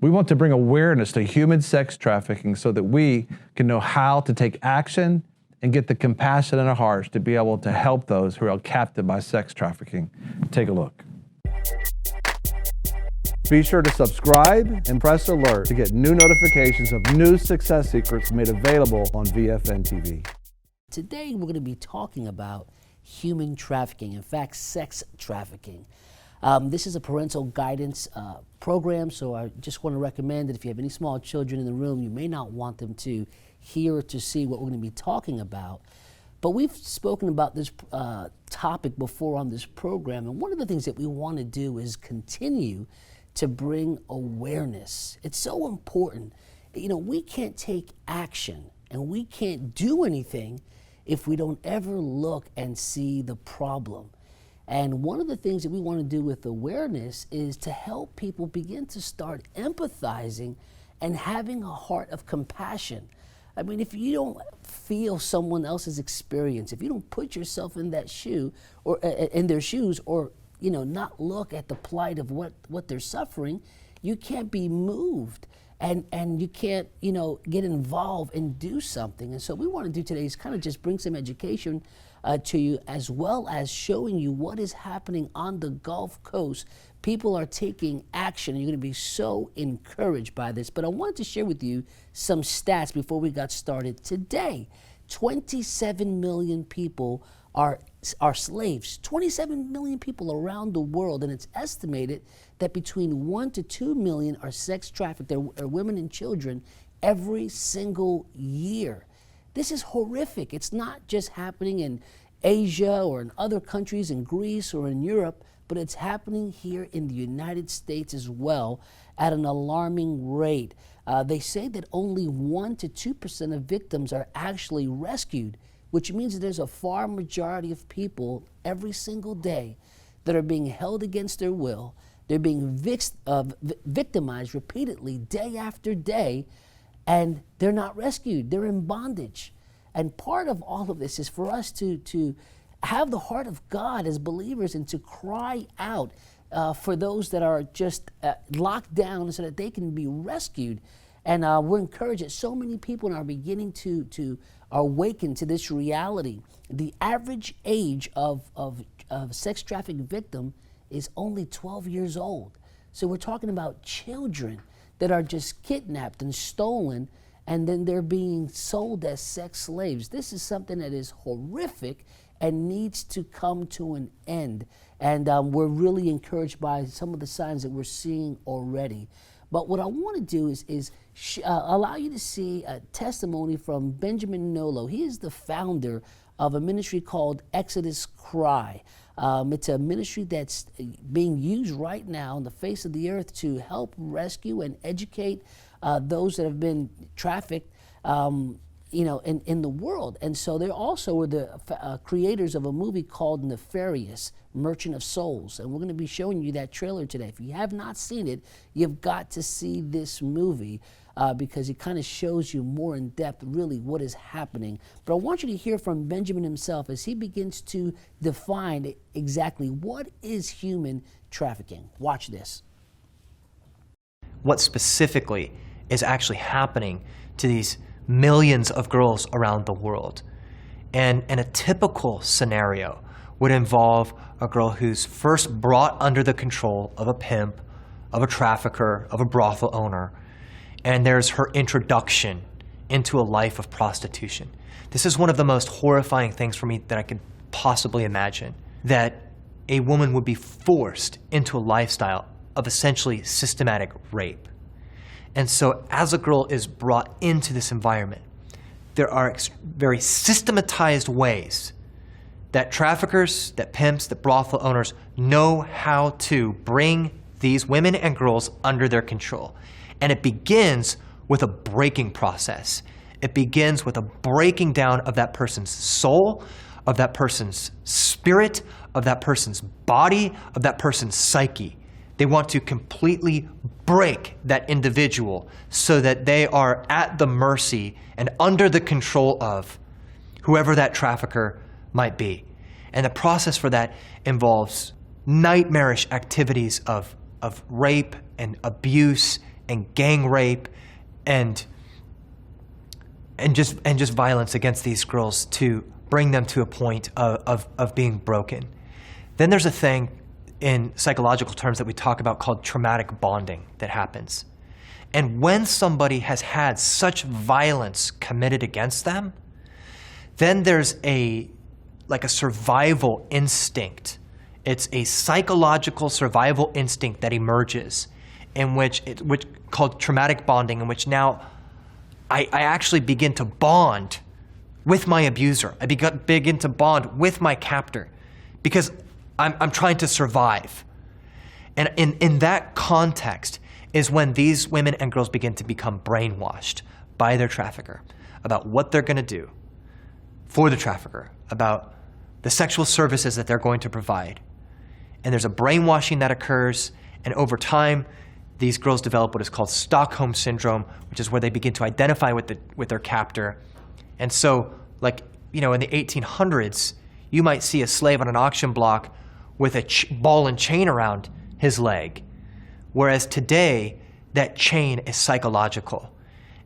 We want to bring awareness to human sex trafficking so that we can know how to take action and get the compassion in our hearts to be able to help those who are captive by sex trafficking. Take a look. Be sure to subscribe and press alert to get new notifications of new success secrets made available on VFNKB. Today we're going to be talking about human trafficking, in fact, sex trafficking. This is a parental guidance program, so I just want to recommend that if you have any small children in the room, you may not want them to hear or to see what we're going to be talking about. But we've spoken about this topic before on this program, and one of the things that we want to do is continue to bring awareness. It's so important. You know, we can't take action and we can't do anything if we don't ever look and see the problem. And one of the things that we want to do with awareness is to help people begin to start empathizing and having a heart of compassion. I mean, if you don't feel someone else's experience, if you don't put yourself in that shoe or in their shoes, or not look at the plight of what they're suffering, you can't be moved and you can't get involved and do something. And so what we want to do today is kind of just bring some education to you, as well as showing you what is happening on the Gulf Coast. People are taking action, and you're going to be so encouraged by this. But I wanted to share with you some stats before we got started today. 27 million people are slaves. 27 million people around the world, and it's estimated that between 1 to 2 million are sex trafficked, are women and children, every single year. This is horrific. It's not just happening in Asia or in other countries, in Greece or in Europe, but it's happening here in the United States as well at an alarming rate. They say that only 1 to 2% of victims are actually rescued, which means that there's a far majority of people every single day that are being held against their will. They're being victimized repeatedly day after day, and they're not rescued. They're in bondage. And part of all of this is for us to have the heart of God as believers and to cry out for those that are just locked down so that they can be rescued. And we're encouraged that so many people are beginning to awaken to this reality. The average age of sex trafficking victim is only 12 years old. So we're talking about children that are just kidnapped and stolen, and then they're being sold as sex slaves. This is something that is horrific and needs to come to an end. And we're really encouraged by some of the signs that we're seeing already. But what I want to do is allow you to see a testimony from Benjamin Nolot. He is the founder of a ministry called Exodus Cry. It's a ministry that's being used right now on the face of the earth to help rescue and educate those that have been trafficked, in the world. And so they also were the creators of a movie called Nefarious, Merchant of Souls. And we're going to be showing you that trailer today. If you have not seen it, you've got to see this movie because it kind of shows you more in depth really what is happening. But I want you to hear from Benjamin himself as he begins to define exactly what is human trafficking. Watch this. What specifically is actually happening to these millions of girls around the world. And a typical scenario would involve a girl who's first brought under the control of a pimp, of a trafficker, of a brothel owner, and there's her introduction into a life of prostitution. This is one of the most horrifying things for me that I could possibly imagine, that a woman would be forced into a lifestyle of essentially systematic rape. And so as a girl is brought into this environment, there are very systematized ways that traffickers, that pimps, that brothel owners know how to bring these women and girls under their control. And it begins with a breaking process. It begins with a breaking down of that person's soul, of that person's spirit, of that person's body, of that person's psyche. They want to completely break that individual so that they are at the mercy and under the control of whoever that trafficker might be. And the process for that involves nightmarish activities of rape and abuse and gang rape and just violence against these girls to bring them to a point of being broken. Then there's a thing in psychological terms that we talk about called traumatic bonding that happens. And when somebody has had such violence committed against them, then there's a survival instinct. It's a psychological survival instinct that emerges in which called traumatic bonding, in which now I actually begin to bond with my abuser. I begin to bond with my captor because I'm trying to survive. And in that context is when these women and girls begin to become brainwashed by their trafficker about what they're going to do for the trafficker, about the sexual services that they're going to provide. And there's a brainwashing that occurs, and over time, these girls develop what is called Stockholm Syndrome, which is where they begin to identify with their captor. And so, in the 1800s, you might see a slave on an auction block with a ball and chain around his leg, whereas today, that chain is psychological.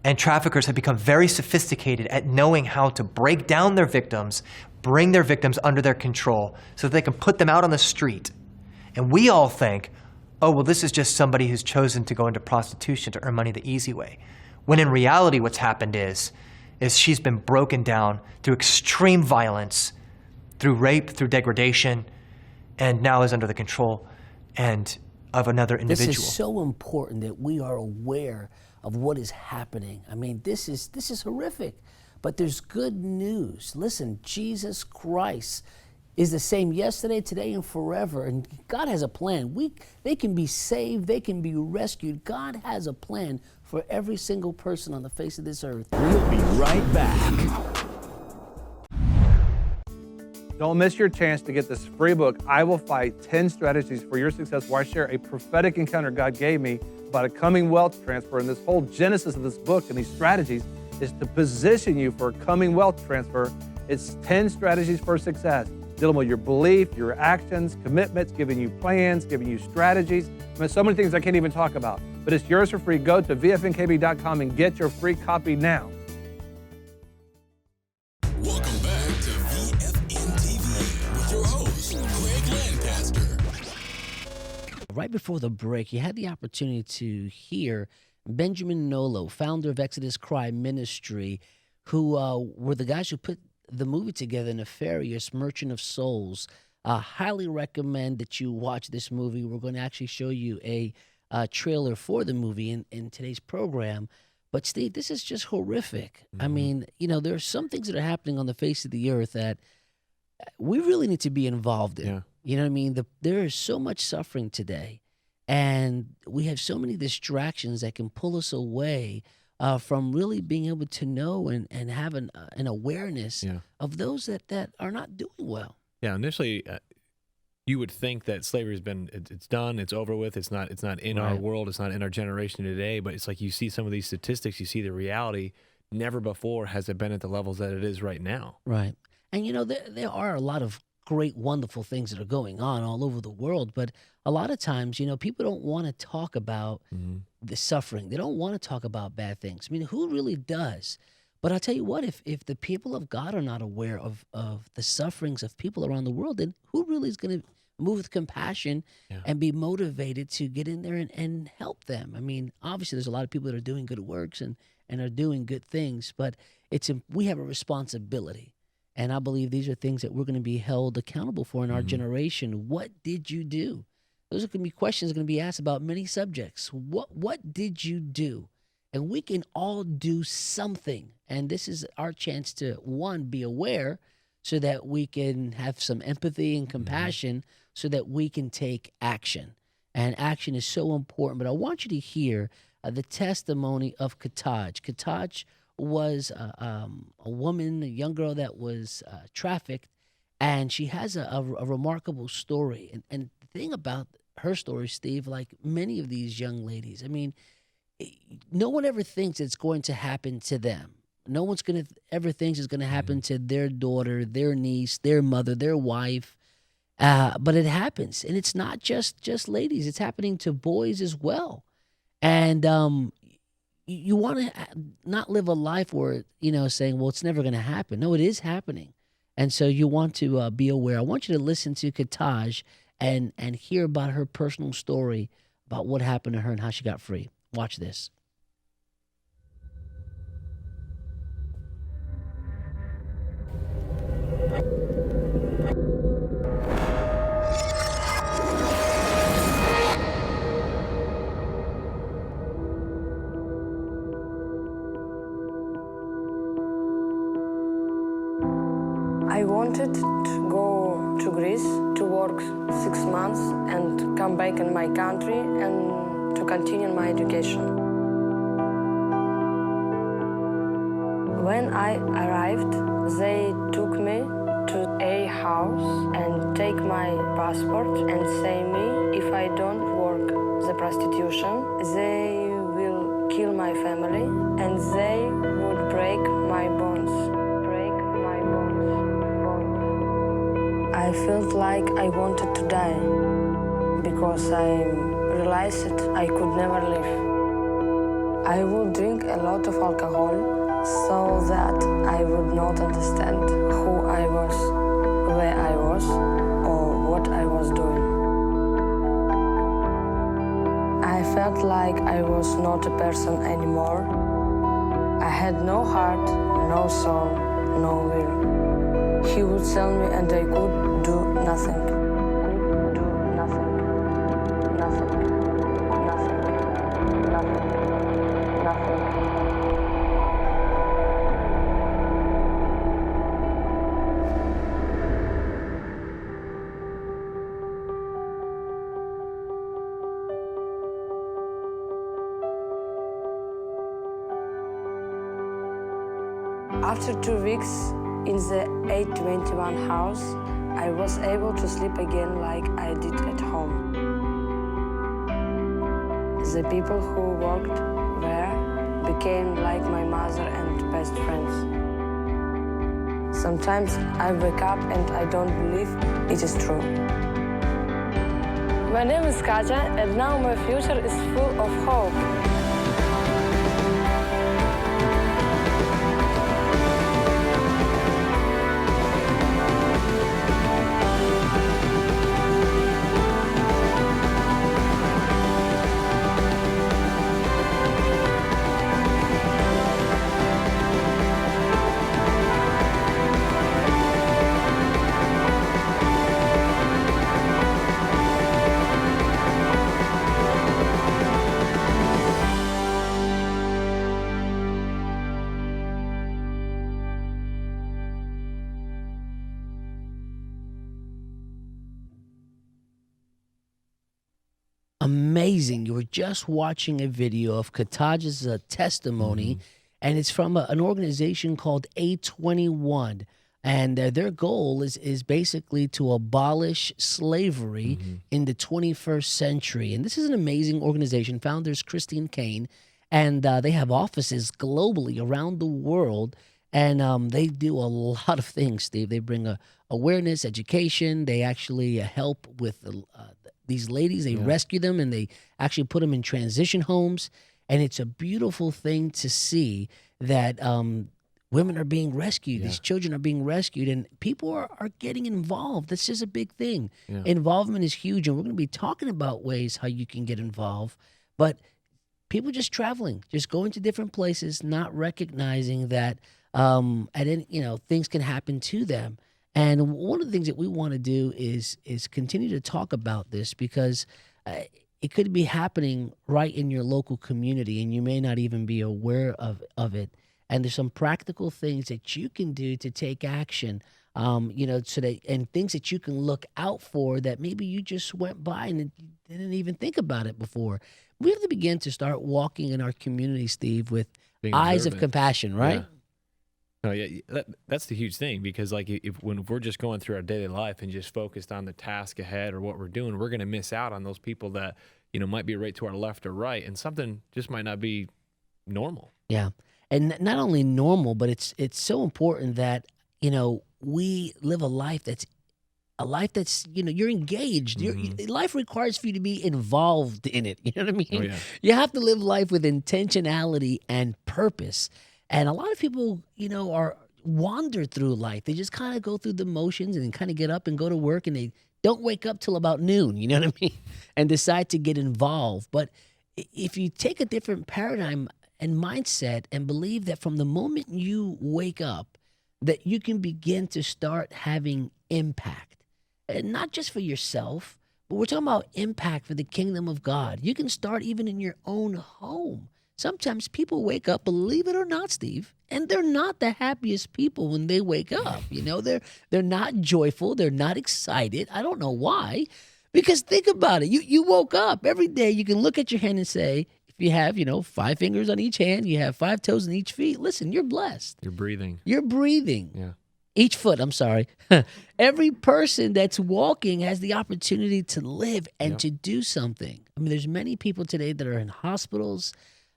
And traffickers have become very sophisticated at knowing how to break down their victims, bring their victims under their control so that they can put them out on the street. And we all think, oh, well, this is just somebody who's chosen to go into prostitution to earn money the easy way. When in reality, what's happened is she's been broken down through extreme violence, through rape, through degradation, and now is under the control of another individual. This is so important that we are aware of what is happening. I mean, this is horrific, but there's good news. Listen, Jesus Christ is the same yesterday, today, and forever. And God has a plan. They can be saved. They can be rescued. God has a plan for every single person on the face of this earth. We'll be right back. Don't miss your chance to get this free book, I Will Fight 10 Strategies for Your Success, where I share a prophetic encounter God gave me about a coming wealth transfer. And this whole genesis of this book and these strategies is to position you for a coming wealth transfer. It's 10 strategies for success, dealing with your belief, your actions, commitments, giving you plans, giving you strategies. I mean, so many things I can't even talk about, but it's yours for free. Go to VFNKB.com and get your free copy now. Welcome back to VFNTV with your host, Greg Lancaster. Right before the break, you had the opportunity to hear Benjamin Nolot, founder of Exodus Cry Ministry, who were the guys who put the movie together, Nefarious, Merchant of Souls. Highly recommend that you watch this movie. We're going to actually show you a trailer for the movie in today's program. But Steve, this is just horrific. Mm-hmm. I mean, there are some things that are happening on the face of the earth that we really need to be involved in. Yeah. You know what I mean? There is so much suffering today, and we have so many distractions that can pull us away from really being able to know and have an awareness of those that are not doing well. Yeah, initially, you would think that slavery has been, it's done, it's over with, it's not in our world, it's not in our generation today, but it's like you see some of these statistics, you see the reality, never before has it been at the levels that it is right now. Right. And there are a lot of great, wonderful things that are going on all over the world, but a lot of times, people don't want to talk about the suffering. They don't want to talk about bad things. I mean, who really does? But I'll tell you what, if the people of God are not aware of the sufferings of people around the world, then who really is going to move with compassion and be motivated to get in there and help them? I mean, obviously there's a lot of people that are doing good works and are doing good things, but we have a responsibility. And I believe these are things that we're going to be held accountable for in our generation. What did you do? Those are going to be questions going to be asked about many subjects. What did you do? And we can all do something. And this is our chance to, one, be aware so that we can have some empathy and compassion so that we can take action. And action is so important. But I want you to hear the testimony of Kataj. Kataj was a woman, a young girl that was trafficked, and she has a remarkable story. And the thing about her story, Steve, like many of these young ladies, I mean, no one ever thinks it's going to happen to them. No one's going to ever thinks it's going to happen to their daughter, their niece, their mother, their wife. But it happens. And it's not just ladies. It's happening to boys as well. And you want to not live a life where, saying, well, it's never going to happen. No, it is happening. And so you want to be aware. I want you to listen to Kataj and hear about her personal story about what happened to her and how she got free. Watch this. I wanted to go to Greece to work 6 months and come back in my country and to continue my education. When I arrived, they took me to a house and take my passport and say me if I don't work the prostitution, they will kill my family and they would break my bones. I felt like I wanted to die because I realized that I could never live. I would drink a lot of alcohol so that I would not understand who I was, where I was, or what I was doing. I felt like I was not a person anymore. I had no heart, no soul, no will. He would tell me and I could do nothing. After 2 weeks, in the 821 house, I was able to sleep again like I did at home. The people who worked there became like my mother and best friends. Sometimes I wake up and I don't believe it is true. My name is Katya and now my future is full of hope. Amazing. You were just watching a video of Kataj's testimony, and it's from an organization called A21. And their goal is basically to abolish slavery in the 21st century. And this is an amazing organization. Founders Christine Kane, and they have offices globally around the world. And they do a lot of things, Steve. They bring awareness, education. They actually help with these ladies. They rescue them, and they actually put them in transition homes. And it's a beautiful thing to see that women are being rescued. These children are being rescued, and people are getting involved. This is a big thing. Involvement is huge, and we're going to be talking about ways how you can get involved. But people just traveling, just going to different places, not recognizing that things can happen to them. And one of the things that we want to do is continue to talk about this, because it could be happening right in your local community, and you may not even be aware of it. And there's some practical things that you can do to take action, and things that you can look out for that maybe you just went by and didn't even think about it before. We have to begin to start walking in our community, Steve, with Being eyes observant. of compassion, right? Yeah. Oh yeah, that's the huge thing, because like when we're just going through our daily life and just focused on the task ahead or what we're doing, we're going to miss out on those people that might be right to our left or right, and something just might not be normal. Yeah. And not only normal, but it's so important that, we live a life that's a life that's, you're engaged. Life requires for you to be involved in it. You know what I mean? Oh, yeah. You have to live life with intentionality and purpose. And a lot of people, are wander through life. They just kind of go through the motions and kind of get up and go to work, and they don't wake up till about noon, you know what I mean? And decide to get involved. But if you take a different paradigm and mindset and believe that from the moment you wake up, that you can begin to start having impact, and not just for yourself, but we're talking about impact for the kingdom of God. You can start even in your own home. Sometimes people wake up, believe it or not, Steve, and they're not the happiest people when they wake up. They're not joyful. They're not excited. I don't know why. Because think about it. You woke up every day. You can look at your hand and say, if you have, 5 fingers on each hand, you have 5 toes in each feet. Listen, you're blessed. You're breathing. You're breathing. Yeah. Each foot, I'm sorry. Every person that's walking has the opportunity to live and to do something. I mean, there's many people today that are in hospitals.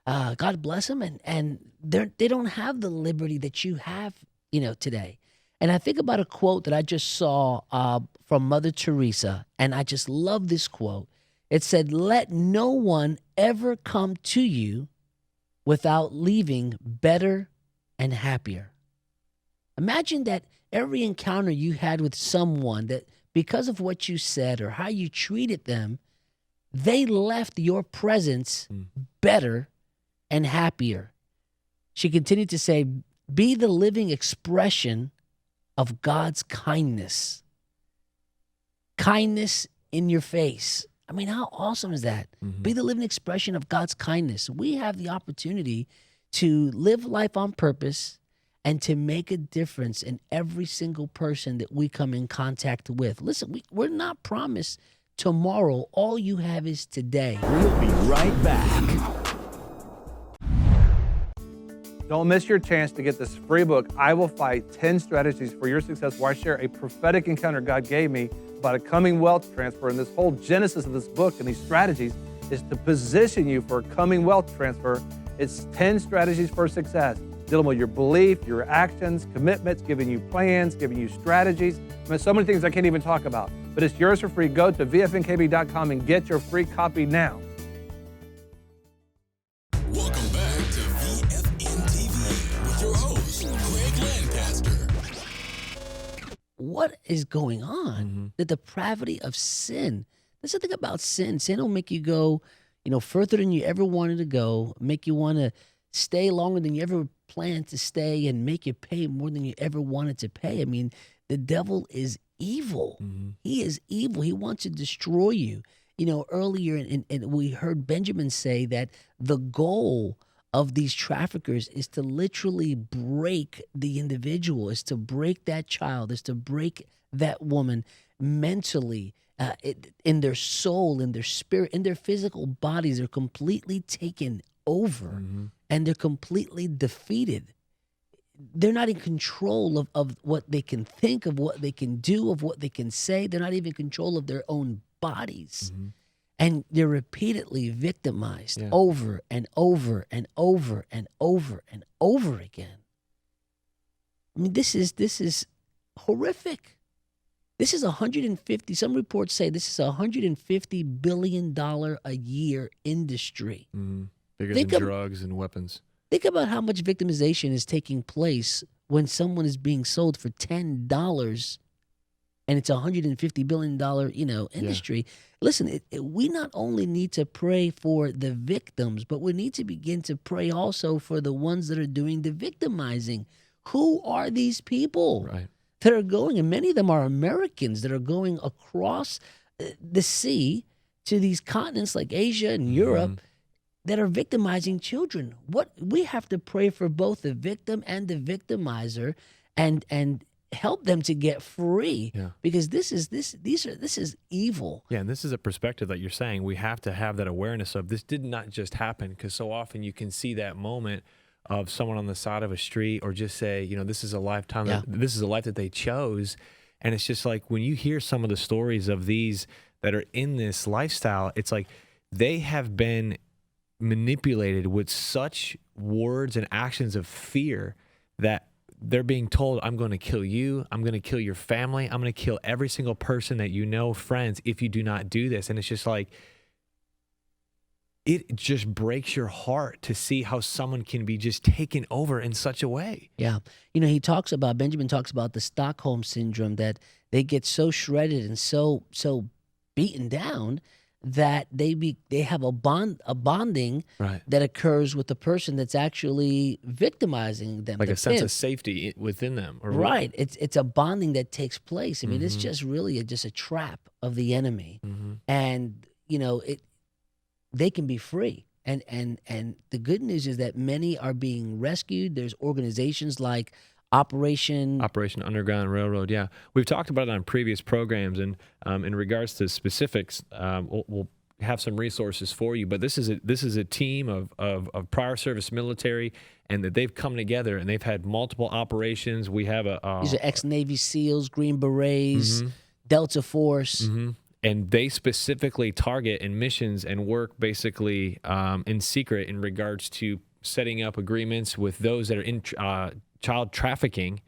God bless them, and they don't have the liberty that you have, today. And I think about a quote that I just saw from Mother Teresa, and I just love this quote. It said, "Let no one ever come to you without leaving better and happier." Imagine that every encounter you had with someone, that because of what you said or how you treated them, they left your presence better and happier. She continued to say, "Be the living expression of God's kindness." Kindness in your face. I mean, how awesome is that? Be the living expression of God's kindness. We have the opportunity to live life on purpose and to make a difference in every single person that we come in contact with. Listen, we're not promised tomorrow. All you have is today. We'll be right back. Don't miss your chance to get this free book, I Will Fight 10 Strategies for Your Success, where I share a prophetic encounter God gave me about a coming wealth transfer. And this whole genesis of this book and these strategies is to position you for a coming wealth transfer. It's 10 strategies for success, dealing with your belief, your actions, commitments, giving you plans, giving you strategies. I mean, so many things I can't even talk about. But it's yours for free. Go to VFNKB.com and get your free copy now. Welcome back to VFNTV with your host, Greg Lancaster. What is going on? The depravity of sin. That's the thing about sin. Sin will make you go, further than you ever wanted to go, make you want to stay longer than you ever planned to stay, and make you pay more than you ever wanted to pay. I mean, the devil is evil. He is evil. He wants to destroy you. Earlier, and we heard Benjamin say that the goal of these traffickers is to literally break the individual, is to break that child, is to break that woman mentally, in their soul, in their spirit, in their physical bodies. They're completely taken over and they're completely defeated. They're not in control of what they can think, of what they can do, of what they can say. They're not even in control of their own bodies. And they're repeatedly victimized over and over and over and over and over again. I mean, this is horrific. This is 150, some reports say this is a $150 billion a year industry. Bigger than drugs and weapons. Think about how much victimization is taking place when someone is being sold for $10 and it's a $150 billion, industry. Listen, we not only need to pray for the victims, but we need to begin to pray also for the ones that are doing the victimizing. Who are these people that are going, and many of them are Americans that are going across the sea to these continents like Asia and Europe that are victimizing children? What we have to pray for both the victim and the victimizer, and help them to get free, because this is evil. Yeah, and this is a perspective that you're saying we have to have that awareness of. This did not just happen, because so often you can see that moment of someone on the side of a street, or just say, this is a lifetime, this is a life that they chose. And it's just like when you hear some of the stories of these that are in this lifestyle, it's like they have been manipulated with such words and actions of fear that they're being told, I'm going to kill you, I'm going to kill your family, I'm going to kill every single person that you know, friends, if you do not do this. And it's just like, it just breaks your heart to see how someone can be just taken over in such a way. Yeah. You know, Benjamin talks about the Stockholm syndrome, that they get so shredded and so beaten down that they have a bonding Right. that occurs with the person that's actually victimizing them. Like the a sense pimp. of safety within them. Or Right. It's a bonding that takes place. I mean, it's Mhm. just really just a trap of the enemy. Mhm. And, you know, they can be free. And the good news is that many are being rescued. There's organizations like Operation Underground Railroad, yeah. We've talked about it on previous programs, and in regards to specifics, we'll have some resources for you. But this is a team of prior service military, and that they've come together and they've had multiple operations. We have These are ex-Navy SEALs, Green Berets, Delta Force. and they specifically target in missions and work basically in secret in regards to setting up agreements with those that are in child trafficking,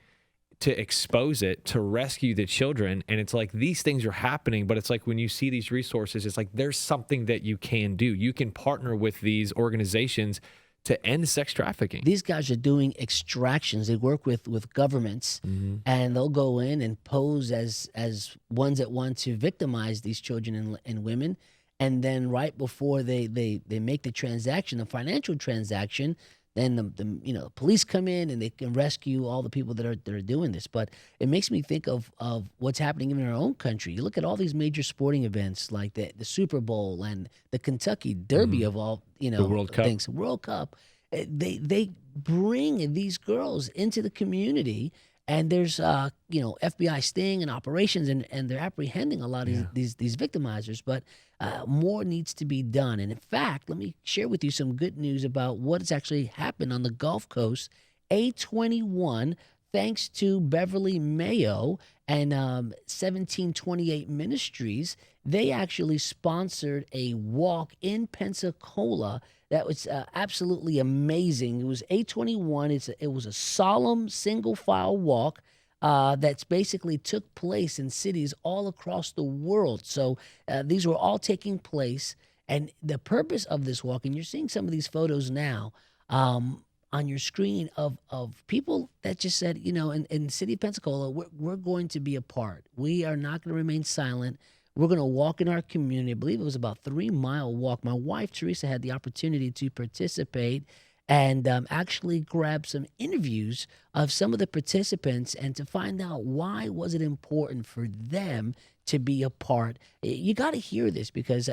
to expose it, to rescue the children. And it's like, these things are happening, but it's like, when you see these resources, it's like, there's something that you can do. You can partner with these organizations to end sex trafficking. These guys are doing extractions. They work with governments, and they'll go in and pose as ones that want to victimize these children and women. And then right before they make the transaction, the financial transaction, then the police come in and they can rescue all the people that are doing this. But it makes me think of what's happening even in our own country. You look at all these major sporting events like the Super Bowl and the Kentucky Derby of all The World Cup. things, World Cup. They bring these girls into the community, and there's FBI sting and operations, and they're apprehending a lot of these victimizers. But more needs to be done. And in fact, let me share with you some good news about what has actually happened on the Gulf Coast. A21, thanks to Beverly Mayo and 1728 Ministries, they actually sponsored a walk in Pensacola that was absolutely amazing. It was A21. It was a solemn single file walk that's basically took place in cities all across the world. So these were all taking place. And the purpose of this walk, and you're seeing some of these photos now on your screen of people that just said, in the city of Pensacola, we're going to be a part. We are not going to remain silent. We're going to walk in our community. I believe it was about a 3-mile walk. My wife, Teresa, had the opportunity to participate and actually grab some interviews of some of the participants and to find out why was it important for them to be a part. You got to hear this, because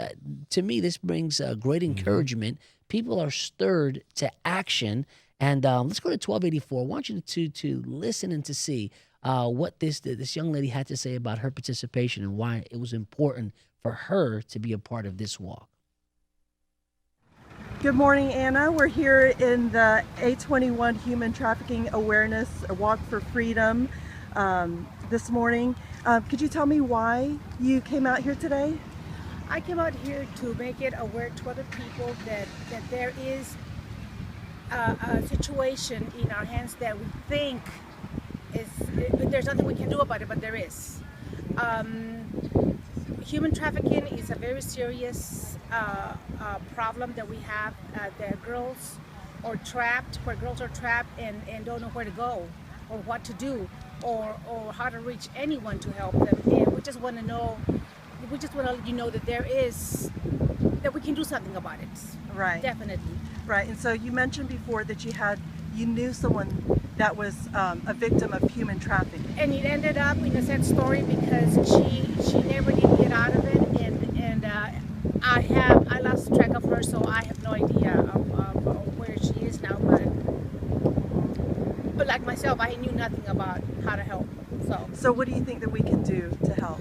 to me, this brings great encouragement. People are stirred to action. And let's go to 1284. I want you to listen and to see what this young lady had to say about her participation and why it was important for her to be a part of this walk. Good morning, Anna. We're here in the A21 Human Trafficking Awareness Walk for Freedom this morning. Could you tell me why you came out here today? I came out here to make it aware to other people that there is a situation in our hands that we think there's nothing we can do about it, but there is. Human trafficking is a very serious problem that we have. That girls are trapped, where girls are trapped and don't know where to go or what to do or how to reach anyone to help them. And we just want to let you know that that we can do something about it. Right. Definitely. Right. And so you mentioned before that you knew someone that was a victim of human trafficking. And it ended up in a sad story because she never did get out of it, and I lost track of her, so I have no idea of where she is now. But like myself, I knew nothing about how to help. So what do you think that we can do to help?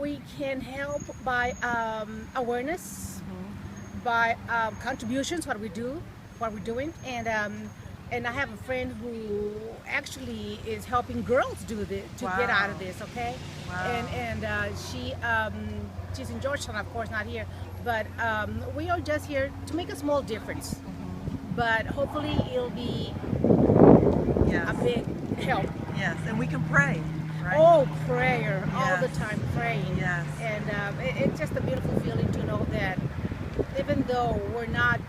We can help by awareness, by contributions, what we're doing, and I have a friend who actually is helping girls do this to get out of this. Okay, wow. And she's in Georgetown, of course, not here, but we are just here to make a small difference. but hopefully it'll be Yes. a big help. Yes, and we can pray, right? Oh, prayer, all the Yes. time praying. Yes. And it's just a beautiful feeling to know that even though we're not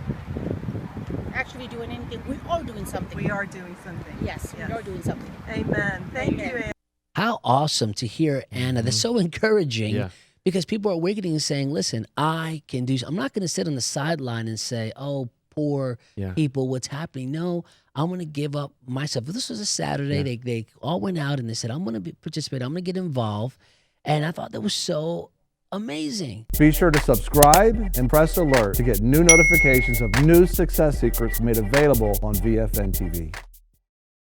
actually doing anything, we are doing something. We are doing something. Yes, we are doing something. Amen. Thank Amen. you, Anna. How awesome to hear, Anna. That's so encouraging Yeah. because people are awakening and saying, listen, I can do, I'm not going to sit on the sideline and say, oh, poor Yeah. people, what's happening? No, I'm going to give up myself. This was a Saturday. They all went out and they said, I'm going to participate. I'm going to get involved. And I thought that was so amazing. Be sure to subscribe and press alert to get new notifications of new success secrets made available on VFN TV.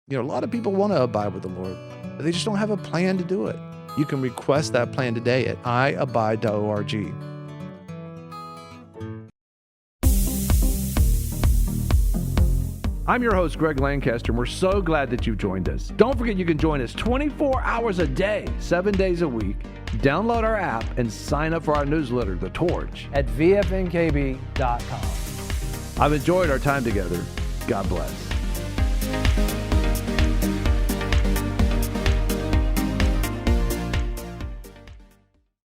You know, a lot of people want to abide with the Lord, but they just don't have a plan to do it. You can request that plan today at iabide.org. I'm your host, Greg Lancaster, and we're so glad that you've joined us. Don't forget you can join us 24 hours a day, 7 days a week. Download our app and sign up for our newsletter, The Torch, at VFNKB.com. I've enjoyed our time together. God bless.